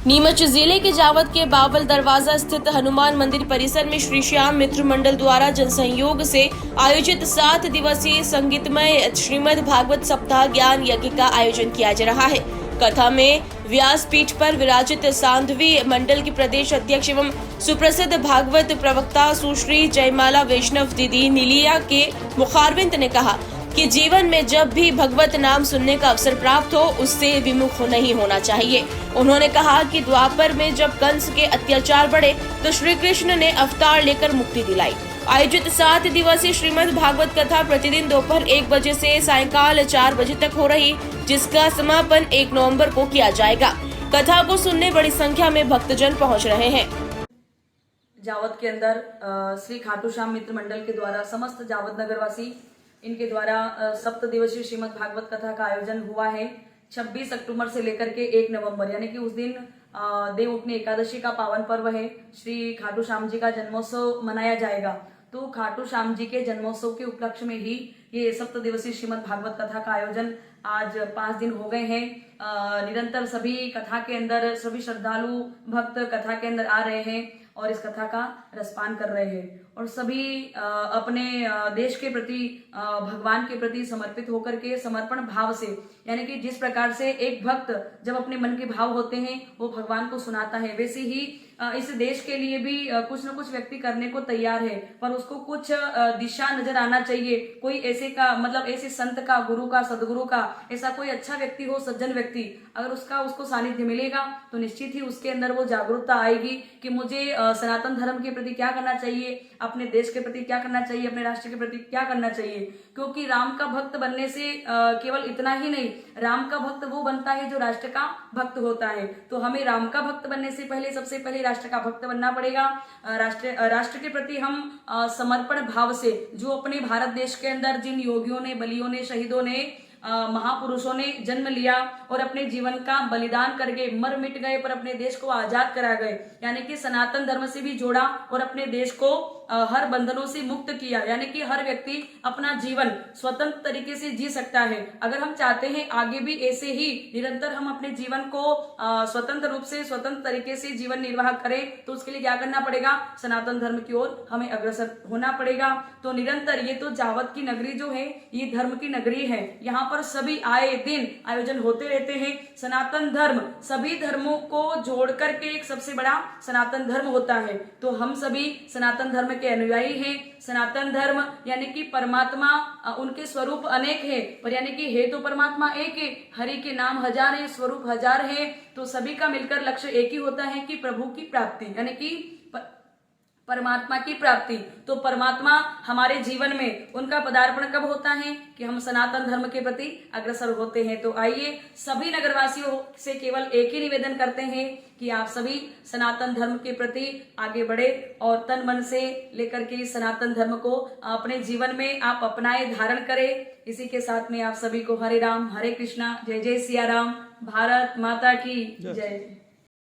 नीमच जिले के जावद के बावल दरवाजा स्थित हनुमान मंदिर परिसर में श्री श्याम मित्र मंडल द्वारा जनसहयोग से आयोजित 7 दिवसीय संगीतमय श्रीमद् भागवत सप्ताह ज्ञान यज्ञ का आयोजन किया जा रहा है। कथा में व्यासपीठ पर विराजित सांध्वी मंडल की प्रदेश अध्यक्ष एवं सुप्रसिद्ध भागवत प्रवक्ता सुश्री जयमाला वैष्णव दीदी नीलिया के मुखारविंद ने कहा कि जीवन में जब भी भगवत नाम सुनने का अवसर प्राप्त हो उससे विमुख नहीं होना चाहिए। उन्होंने कहा कि द्वापर में जब कंस के अत्याचार बढ़े तो श्री कृष्ण ने अवतार लेकर मुक्ति दिलाई। आयोजित 7 दिवसीय श्रीमद् भागवत कथा प्रतिदिन दोपहर 1 बजे से सायंकाल 4 बजे तक हो रही, जिसका समापन 1 नवंबर को किया जाएगा। कथा को सुनने बड़ी संख्या में भक्तजन पहुँच रहे हैं। जावद के अंदर श्री खाटू श्याम मित्र मंडल के द्वारा समस्त जावद नगरवासी इनके द्वारा 7 दिवसीय श्रीमद् भागवत कथा का आयोजन हुआ है। 26 अक्टूबर से लेकर के 1 नवंबर यानी कि उस दिन देव उठनी एकादशी का पावन पर्व है। श्री खाटू श्याम जी का जन्मोत्सव मनाया जाएगा। तो खाटू श्याम जी के जन्मोत्सव के उपलक्ष्य में ही ये 7 दिवसीय श्रीमद् भागवत कथा का आयोजन आज 5 दिन हो गए हैं। निरंतर सभी कथा के अंदर सभी श्रद्धालु भक्त कथा के अंदर आ रहे हैं और इस कथा का रसपान कर रहे हैं और सभी अपने देश के प्रति भगवान के प्रति समर्पित होकर के समर्पण भाव से, यानी कि जिस प्रकार से एक भक्त जब अपने मन के भाव होते हैं वो भगवान को सुनाता है, वैसे ही इस देश के लिए भी कुछ न कुछ व्यक्ति करने को तैयार है, पर उसको कुछ दिशा नजर आना चाहिए। कोई ऐसे का मतलब ऐसे संत का, गुरु का, सदगुरु का ऐसा कोई अच्छा व्यक्ति हो, सज्जन व्यक्ति, अगर उसको सानिध्य मिलेगा तो निश्चित ही उसके अंदर वो जागरूकता आएगी कि मुझे सनातन धर्म के प्रति क्या करना चाहिए, अपने देश के प्रति क्या करना चाहिए, अपने राष्ट्र के प्रति क्या करना चाहिए। क्योंकि राम का भक्त बनने से केवल इतना ही नहीं, राम का भक्त वो बनता है जो राष्ट्र का भक्त होता है। तो हमें राम का भक्त बनने से पहले सबसे पहले राष्ट्र का भक्त बनना पड़ेगा। राष्ट्र के प्रति हम समर्पण भाव से, जो अपने भारत देश के अंदर जिन योगियों ने, बलियों ने, शहीदों ने, महापुरुषों ने जन्म लिया और अपने जीवन का बलिदान कर गए, मर मिट गए, पर अपने देश को आजाद करा गए, यानी कि सनातन धर्म से भी जोड़ा और अपने देश को हर बंधनों से मुक्त किया, यानी कि हर व्यक्ति अपना जीवन स्वतंत्र तरीके से जी सकता है। अगर हम चाहते हैं आगे भी ऐसे ही निरंतर हम अपने जीवन को स्वतंत्र रूप से, स्वतंत्र तरीके से जीवन निर्वाह करें, तो उसके लिए क्या करना पड़ेगा, सनातन धर्म की ओर हमें अग्रसर होना पड़ेगा। तो निरंतर ये तो जावद की नगरी जो है ये धर्म की नगरी है। यहाँ पर सभी आए दिन आयोजन होते रहते हैं। सनातन धर्म सभी धर्मों को जोड़ करके एक सबसे बड़ा सनातन धर्म होता है। तो हम सभी सनातन धर्म के अनुयायी हैं। सनातन धर्म यानी कि परमात्मा, उनके स्वरूप अनेक है, पर यानी कि है तो परमात्मा एक है। हरि के नाम हजार है, स्वरूप हजार है। तो सभी का मिलकर लक्ष्य एक ही होता है कि प्रभु की प्राप्ति, यानी कि परमात्मा की प्राप्ति। तो परमात्मा हमारे जीवन में उनका पदार्पण कब होता है कि हम सनातन धर्म के प्रति अग्रसर होते हैं। तो आइए सभी नगरवासियों से केवल एक ही निवेदन करते हैं कि आप सभी सनातन धर्म के प्रति आगे बढ़े और तन मन से लेकर के सनातन धर्म को अपने जीवन में आप अपनाए, धारण करें। इसी के साथ में आप सभी को हरे राम, हरे कृष्णा, जय जय सिया राम, भारत माता की जय।